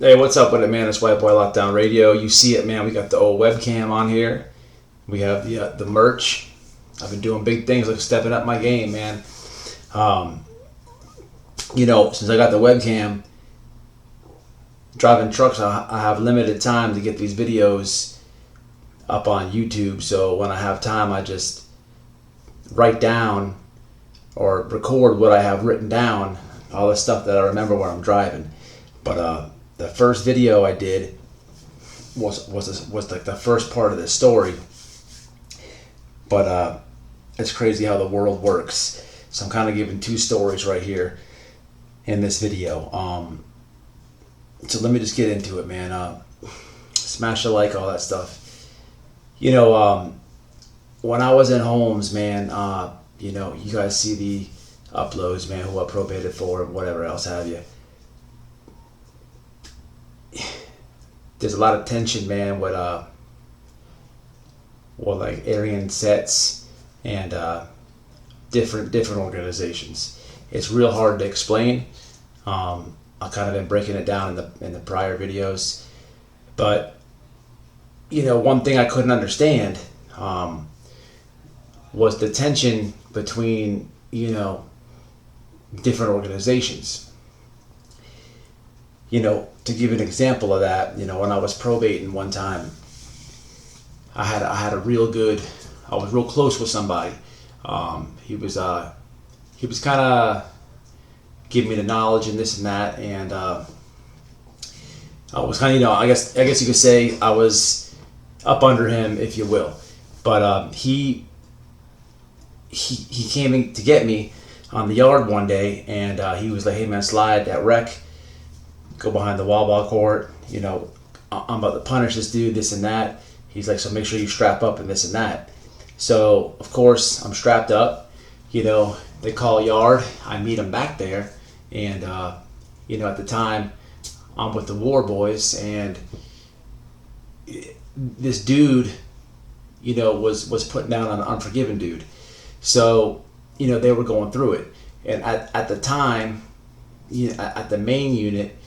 Hey, what's up with it, man? It's White Boy Lockdown Radio. You see it, man. We got the old webcam on here. We have the merch. I've been doing big things, like stepping up my game, man. Since I got the webcam, driving trucks, I have limited time to get these videos up on YouTube. So when I have time, I just write down or record what I have written down, all the stuff that I remember when I'm driving. But the first video I did was like the first part of the story. But it's crazy how the world works. So I'm kind of giving two stories right here in this video. So let me just get into it, man. Smash a like, all that stuff. When I was in homes, man, you guys see the uploads, man, who I probated for, whatever else have you. There's a lot of tension, man, with like Aryan sets and different organizations. It's real hard to explain. I kind of been breaking it down in the prior videos, but one thing I couldn't understand was the tension between different organizations. To give an example of that, when I was probating one time, I had I was real close with somebody. He was kind of giving me the knowledge and this and that, and I was kind of, I guess you could say I was up under him, if you will. But he came in to get me on the yard one day, and he was like, "Hey man, slide that wreck, go behind the wall ball court. I'm about to punish this dude, this and that." He's like, "So make sure you strap up and this and that." So of course I'm strapped up. They call yard. I meet him back there, and at the time I'm with the War Boys, and this dude, was putting down on an Unforgiven dude. So they were going through it, and at the time, at the main unit,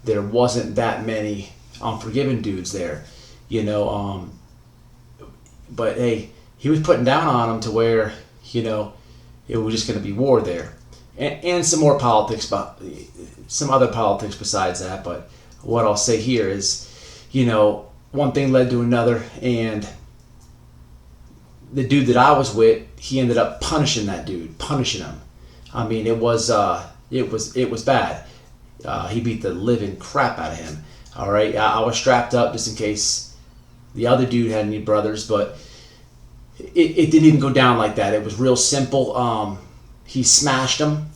there wasn't that many Unforgiven dudes there, but hey, he was putting down on them to where, it was just going to be war there, and some more politics, but some other politics besides that. But what I'll say here is, one thing led to another, and the dude that I was with, he ended up punishing him. I mean, it was bad. He beat the living crap out of him. All right, I was strapped up just in case the other dude had any brothers, but it didn't even go down like that. It was real simple. He smashed him,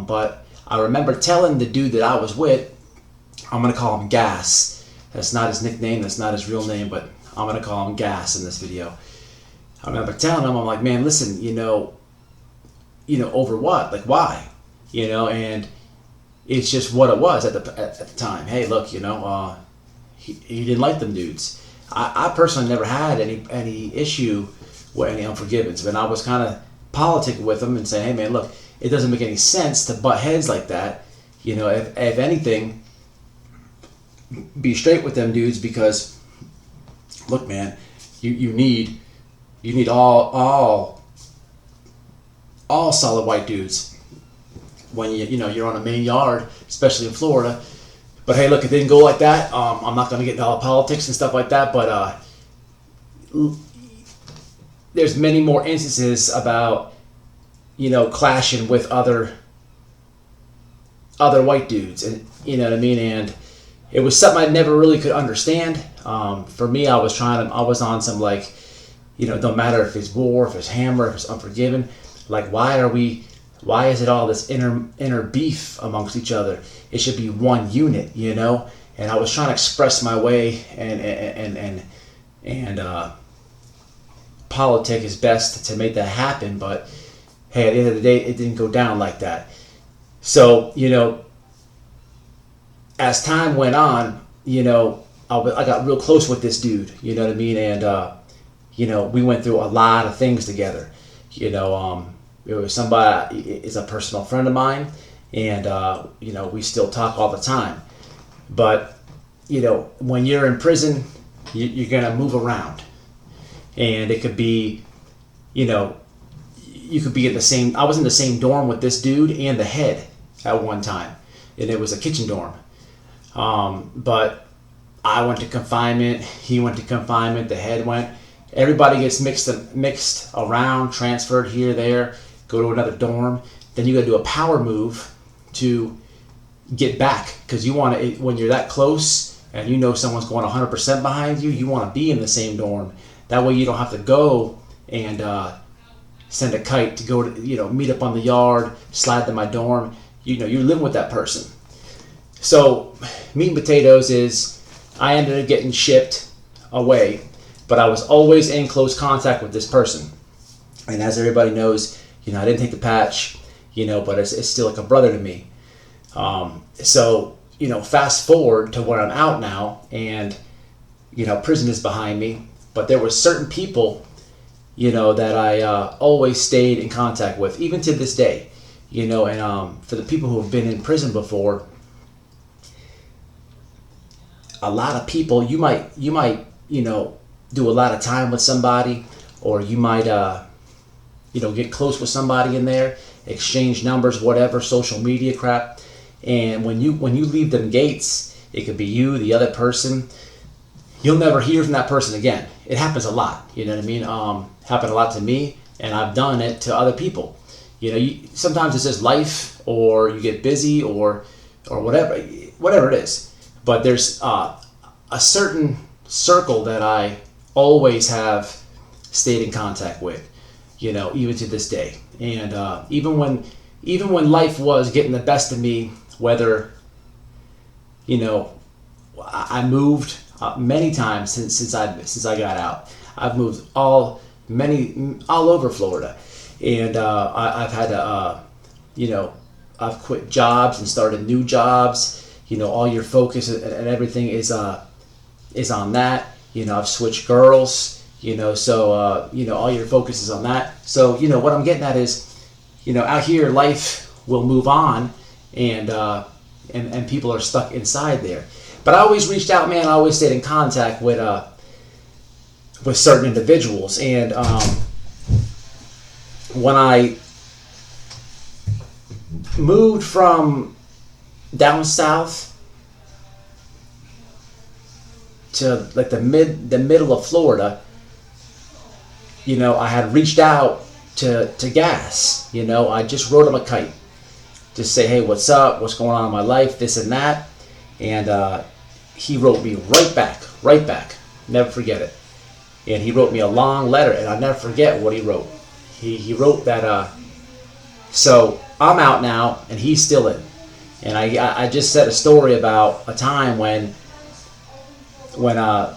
but I remember telling the dude that I was with, I'm gonna call him Gas. That's not his nickname. That's not his real name, but I'm gonna call him Gas in this video. I remember telling him, I'm like, "Man, listen, over what? Like, why? And it's just what it was at the time. Hey, look, he didn't like them dudes. I personally never had any issue with any Unforgivens, but I was kind of politicking with them and saying, "Hey, man, look, it doesn't make any sense to butt heads like that. If anything, be straight with them dudes, because look, man, you need all solid white dudes when you're on a main yard, especially in Florida." But hey, look, it didn't go like that. I'm not going to get into all the politics and stuff like that, but there's many more instances about clashing with other white dudes, and what I mean. And it was something I never really could understand. For me, I was on some like, don't matter if it's war, if it's Hammer, if it's Unforgiven. Like, why is it all this inner beef amongst each other? It should be one unit, And I was trying to express my way and politic is best to make that happen. But hey, at the end of the day, it didn't go down like that. So as time went on, I got real close with this dude. You know what I mean? And we went through a lot of things together. It was somebody is a personal friend of mine, and we still talk all the time. But when you're in prison, you're gonna move around, and it could be, you could be in the same. I was in the same dorm with this dude and the head at one time, and it was a kitchen dorm. But I went to confinement. He went to confinement. The head went. Everybody gets mixed around, transferred here, there, go to another dorm. Then you got to do a power move to get back, because you want to, when you're that close and someone's going 100% behind you, you want to be in the same dorm. That way you don't have to go and send a kite to go to, meet up on the yard, slide to my dorm. You're living with that person. So meat and potatoes is I ended up getting shipped away, but I was always in close contact with this person. And as everybody knows, I didn't take the patch, but it's still like a brother to me. So, fast forward to where I'm out now, and, prison is behind me, but there were certain people, that I always stayed in contact with, even to this day, and for the people who have been in prison before, a lot of people, you might, do a lot of time with somebody, or you might, get close with somebody in there, exchange numbers, whatever, social media crap. And when you leave them gates, it could be you, the other person, you'll never hear from that person again. It happens a lot, you know what I mean? Happened a lot to me, and I've done it to other people. Sometimes it's just life, or you get busy, or whatever it is. But there's a certain circle that I always have stayed in contact with, even to this day. And even when life was getting the best of me, whether, I moved many times since I got out. I've moved all over Florida, and I've had to, I've quit jobs and started new jobs. All your focus and everything is on that. I've switched girls. So all your focus is on that. So what I'm getting at is, out here life will move on, and people are stuck inside there. But I always reached out, man. I always stayed in contact with certain individuals, and when I moved from down south to like the middle of Florida, I had reached out to Gas. I just wrote him a kite, just say, hey, what's up, what's going on in my life, this and that. And he wrote me right back, never forget it. And he wrote me a long letter, and I'll never forget what he wrote. He wrote that, so I'm out now and he's still in. And I just said a story about a time when there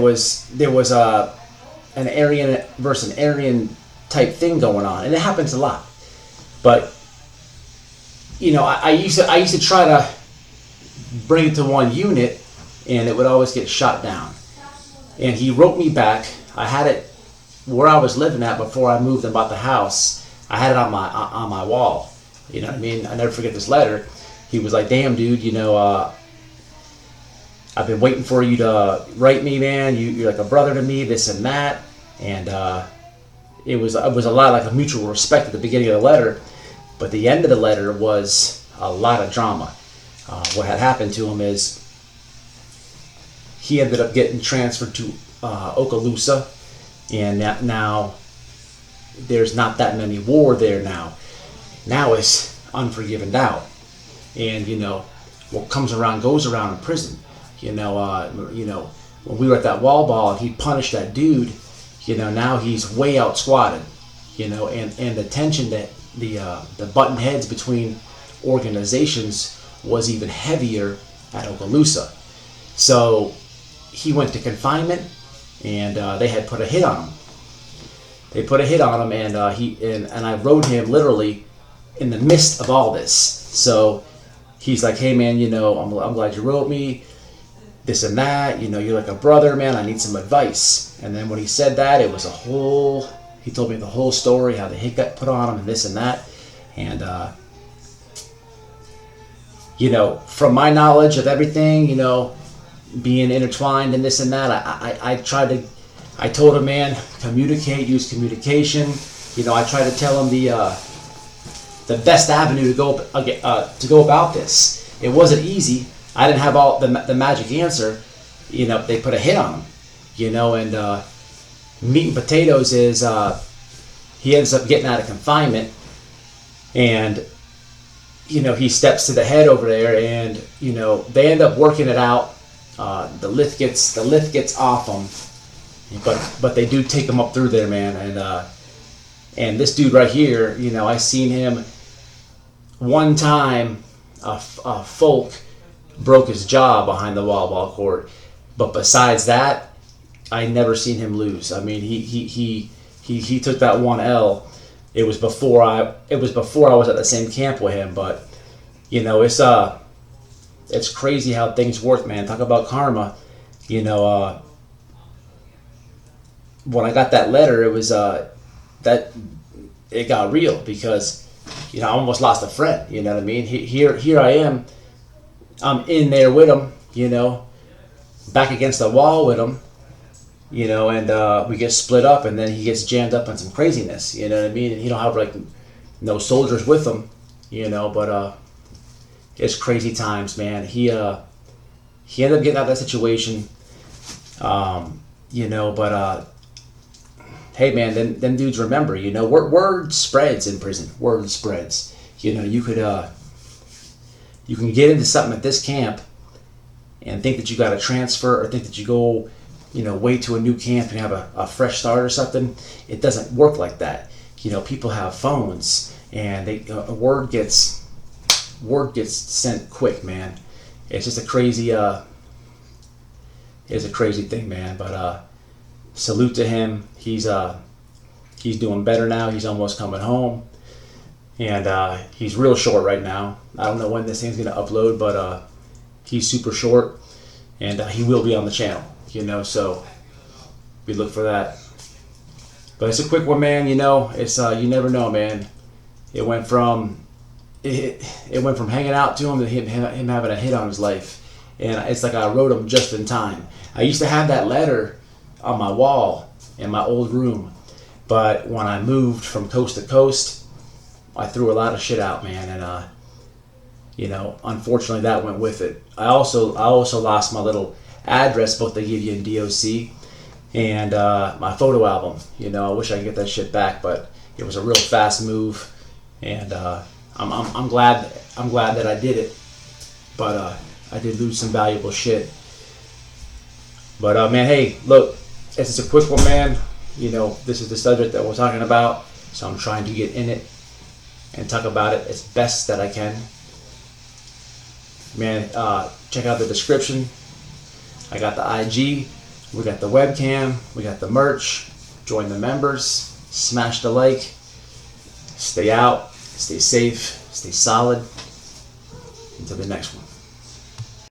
was an Aryan versus an Aryan type thing going on, and it happens a lot. But I used to try to bring it to one unit, and it would always get shot down. And he wrote me back. I had it where I was living at before I moved and bought the house. I had it on my wall. You know what I mean? I never forget this letter. He was like, "Damn, dude, I've been waiting for you to write me, man. You're like a brother to me, this and that." And it was a lot like a mutual respect at the beginning of the letter, but the end of the letter was a lot of drama. What had happened to him is he ended up getting transferred to Okaloosa, and now there's not that many war there now. Now it's unforgiven doubt, and what comes around goes around in prison. When we were at that wall ball and he punished that dude, now he's way out squatted, and the tension that the button heads between organizations was even heavier at Okaloosa. So he went to confinement, and they had put a hit on him. They put a hit on him, and I wrote him literally in the midst of all this. So he's like, "Hey man, I'm glad you wrote me, this and that, you're like a brother, man, I need some advice." And then when he said that, it was he told me the whole story, how the hit got put on him and this and that. And you know, from my knowledge of everything, you know, being intertwined in this and that, I told him, man, communicate, use communication. You know, I tried to tell him the best avenue to go about this. It wasn't easy. I didn't have all the magic answer. You know, they put a hit on him. You know, and meat and potatoes is he ends up getting out of confinement, and you know, he steps to the head over there, and you know, they end up working it out. The lift gets off him, but they do take him up through there, man. And this dude right here, you know, I seen him one time. Folk broke his jaw behind the wall court, but besides that, I never seen him lose. I mean, he took that one L. It was before I was at the same camp with him, but you know, it's crazy how things work, man. Talk about karma. You know, when I got that letter, it was that it got real, because you know, I almost lost a friend. You know what I mean? Here I am. I'm in there with him. You know, back against the wall with him. You know, and we get split up, and then he gets jammed up on some craziness. You know what I mean? And he don't have like no soldiers with him. You know, but it's crazy times, man. He ended up getting out of that situation. You know, but hey, man, them dudes remember. You know, word spreads in prison. Word spreads. You know, you can get into something at this camp and think that you got to transfer, or think that you go, you know, wait to a new camp and have a fresh start or something. It doesn't work like that. You know, people have phones, and word gets sent quick, man. It's just a crazy thing, man. But salute to him. He's doing better now. He's almost coming home, and he's real short right now. I don't know when this thing's gonna upload, but he's super short, and he will be on the channel. You know, so we look for that. But it's a quick one, man. You know, it's you never know, man. It went from hanging out to him to him having a hit on his life, and it's like I wrote him just in time. I used to have that letter on my wall in my old room, but when I moved from coast to coast, I threw a lot of shit out, man, and you know, unfortunately, that went with it. I also lost my little address book they give you in DOC, and my photo album. You know, I wish I could get that shit back, but it was a real fast move, and I'm glad that I did it, but I did lose some valuable shit. But man, hey, look, it's just a quick one, man. You know, this is the subject that we're talking about, so I'm trying to get in it and talk about it as best that I can. Man, check out the description. I got the IG, we got the webcam, we got the merch. Join the members, smash the like, stay out, stay safe, stay solid. Until the next one.